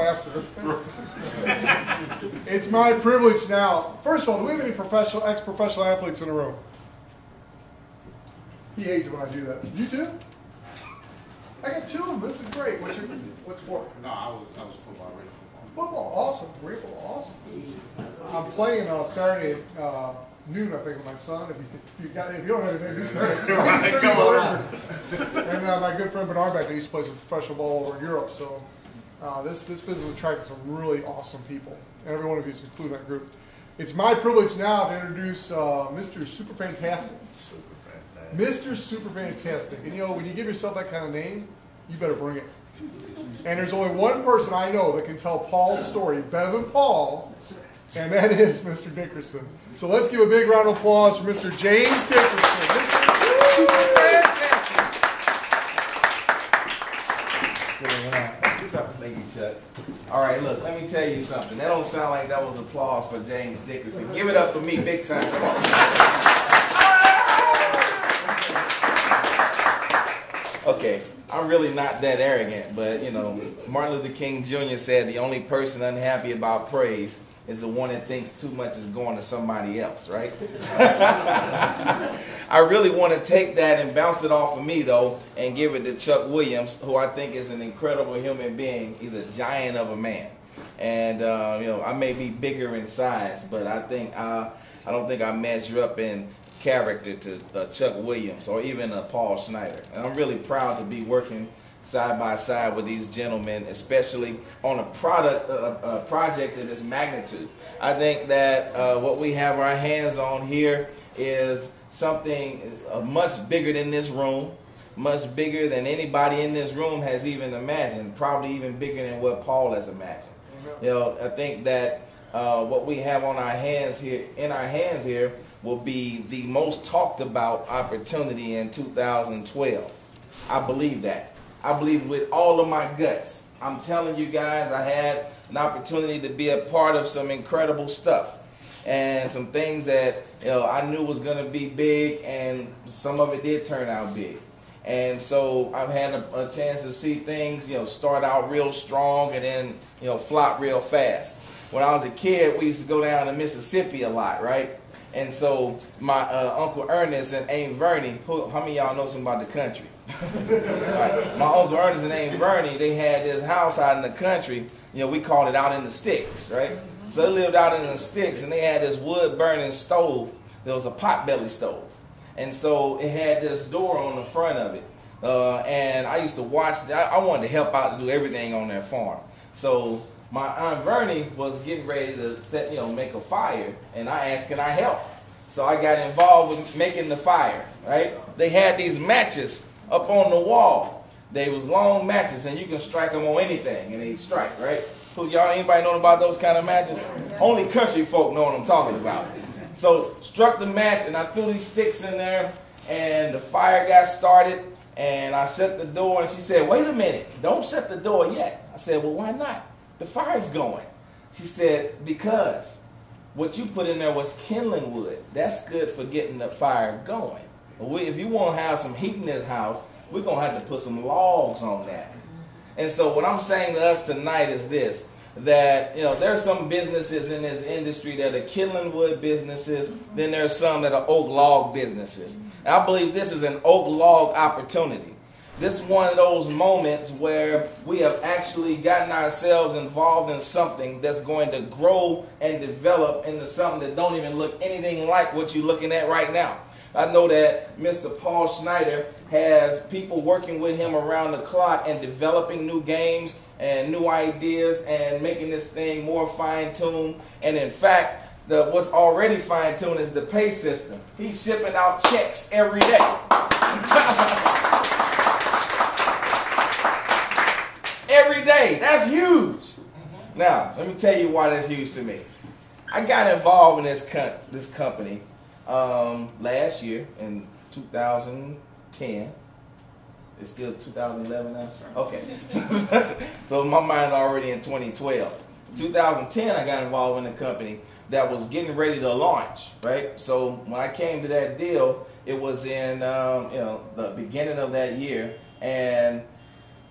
faster. It's my privilege now. First of all, do we have any ex-professional athletes in the room? He hates it when I do that. You too? I got two of them. This is great. What's sport? No, I was football, ready football. Football, awesome. Great football, awesome. I'm playing Saturday at noon, I think, with my son. If you don't have anything, he's And my good friend Bernard back there used to play some professional ball over in Europe. So this business attracted some really awesome people. And every one of you is included in that group. It's my privilege now to introduce Mr. Super Fantastic. Mr. Super Fantastic. And you know, when you give yourself that kind of name, you better bring it. And there's only one person I know that can tell Paul's story better than Paul, and that is Mr. Dickerson. So let's give a big round of applause for Mr. James Dickerson. Mr. Super Fantastic. Thank you, Chuck. All right, look, let me tell you something. That don't sound like that was applause for James Dickerson. Give it up for me, big time. Okay, I'm really not that arrogant, but you know, Martin Luther King Jr. said the only person unhappy about praise is the one that thinks too much is going to somebody else, right? I really want to take that and bounce it off of me, though, and give it to Chuck Williams, who I think is an incredible human being. He's a giant of a man. And, you know, I may be bigger in size, but I don't think I measure up in character to Chuck Williams or even Paul Schneider. And I'm really proud to be working side by side with these gentlemen, especially on a project of this magnitude. I think that what we have our hands on here is something much bigger than this room, much bigger than anybody in this room has even imagined, probably even bigger than what Paul has imagined. You know, I think that what we have on our hands here, will be the most talked about opportunity in 2012. I believe that. I believe with all of my guts. I'm telling you guys, I had an opportunity to be a part of some incredible stuff and some things that I knew was going to be big, and some of it did turn out big. And so I've had a chance to see things start out real strong and then flop real fast. When I was a kid, we used to go down to Mississippi a lot, right? And so my Uncle Ernest and Aunt Vernie, how many of y'all know something about the country? Right. My Uncle Ernest and Aunt Vernie, they had this house out in the country. We called it out in the sticks, right? So they lived out in the sticks, and they had this wood burning stove. There was a potbelly stove. And so it had this door on the front of it. And I used to watch, I wanted to help out to do everything on their farm. So my Aunt Vernie was getting ready to make a fire, and I asked, can I help? So I got involved with making the fire, right? They had these matches up on the wall. They was long matches, and you can strike them on anything, and they'd strike, right? Y'all, anybody know about those kind of matches? Only country folk know what I'm talking about. So struck the match, and I threw these sticks in there, and the fire got started, and I shut the door, and she said, wait a minute, don't shut the door yet. I said, well, why not? The fire's going. She said, because what you put in there was kindling wood. That's good for getting the fire going. If you want to have some heat in this house, we're going to have to put some logs on that. And so what I'm saying to us tonight is this, that there's some businesses in this industry that are kindling wood businesses, then there's some that are oak log businesses. And I believe this is an oak log opportunity. This is one of those moments where we have actually gotten ourselves involved in something that's going to grow and develop into something that don't even look anything like what you're looking at right now. I know that Mr. Paul Schneider has people working with him around the clock and developing new games and new ideas and making this thing more fine-tuned. And in fact, what's already fine-tuned is the pay system. He's shipping out checks every day. Every day. That's huge. Now, let me tell you why that's huge to me. I got involved in this company last year in 2010. It's still 2011 now? Okay. So my mind's already in 2012. 2010, I got involved in a company that was getting ready to launch, right? So when I came to that deal, it was in the beginning of that year, and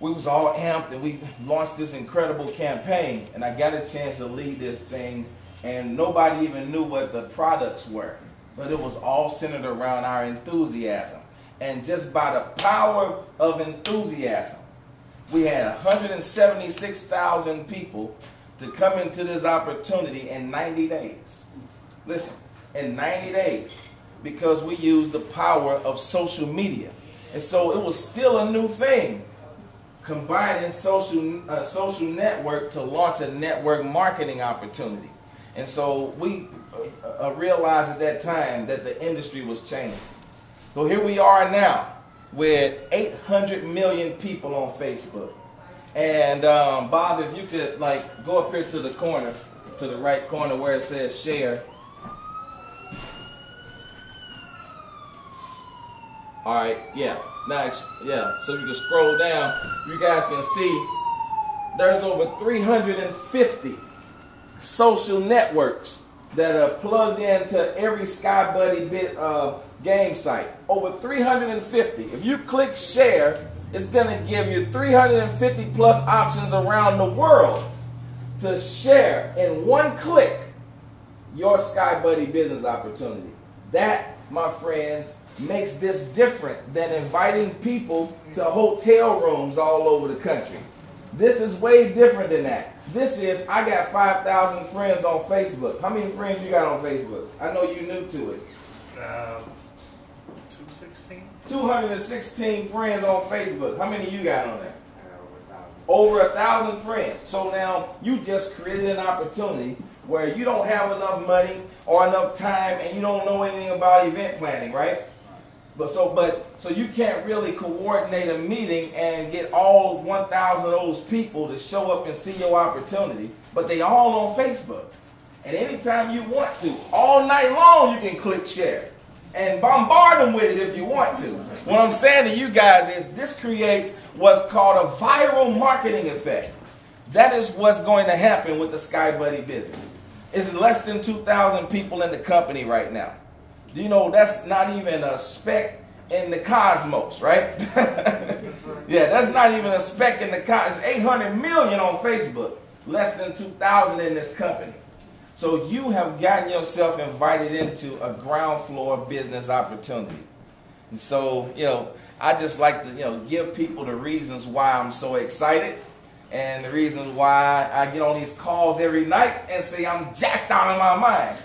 we was all amped and we launched this incredible campaign, and I got a chance to lead this thing, and nobody even knew what the products were, but it was all centered around our enthusiasm. And just by the power of enthusiasm, we had 176,000 people to come into this opportunity in 90 days. Listen, in 90 days, because we used the power of social media. And so it was still a new thing, combining social network to launch a network marketing opportunity. And so we realized at that time that the industry was changing. So here we are now with 800 million people on Facebook. And Bob, if you could go up here to the corner, to the right corner where it says share. All right, yeah. Now, yeah. So you can scroll down. You guys can see there's over 350 social networks that are plugged into every SkyBuddy game site. Over 350. If you click share, it's going to give you 350 plus options around the world to share in one click your SkyBuddy business opportunity. That, my friends, makes this different than inviting people to hotel rooms all over the country. This is way different than that. This is, I got 5,000 friends on Facebook. How many friends you got on Facebook? I know you're new to it. 216. 216 friends on Facebook. How many you got on there? Over 1,000 friends. So now you just created an opportunity where you don't have enough money or enough time and you don't know anything about event planning, right? So you can't really coordinate a meeting and get all 1,000 of those people to show up and see your opportunity, but they all on Facebook. And anytime you want to, all night long, you can click share and bombard them with it if you want to. What I'm saying to you guys is this creates what's called a viral marketing effect. That is what's going to happen with the SkyBuddy business. It's less than 2,000 people in the company right now. Do you know that's not even a speck in the cosmos, right? Yeah, that's not even a speck in the cosmos. It's 800 million on Facebook, less than 2,000 in this company. So you have gotten yourself invited into a ground floor business opportunity. And so, I just like to, give people the reasons why I'm so excited and the reasons why I get on these calls every night and say I'm jacked out of my mind.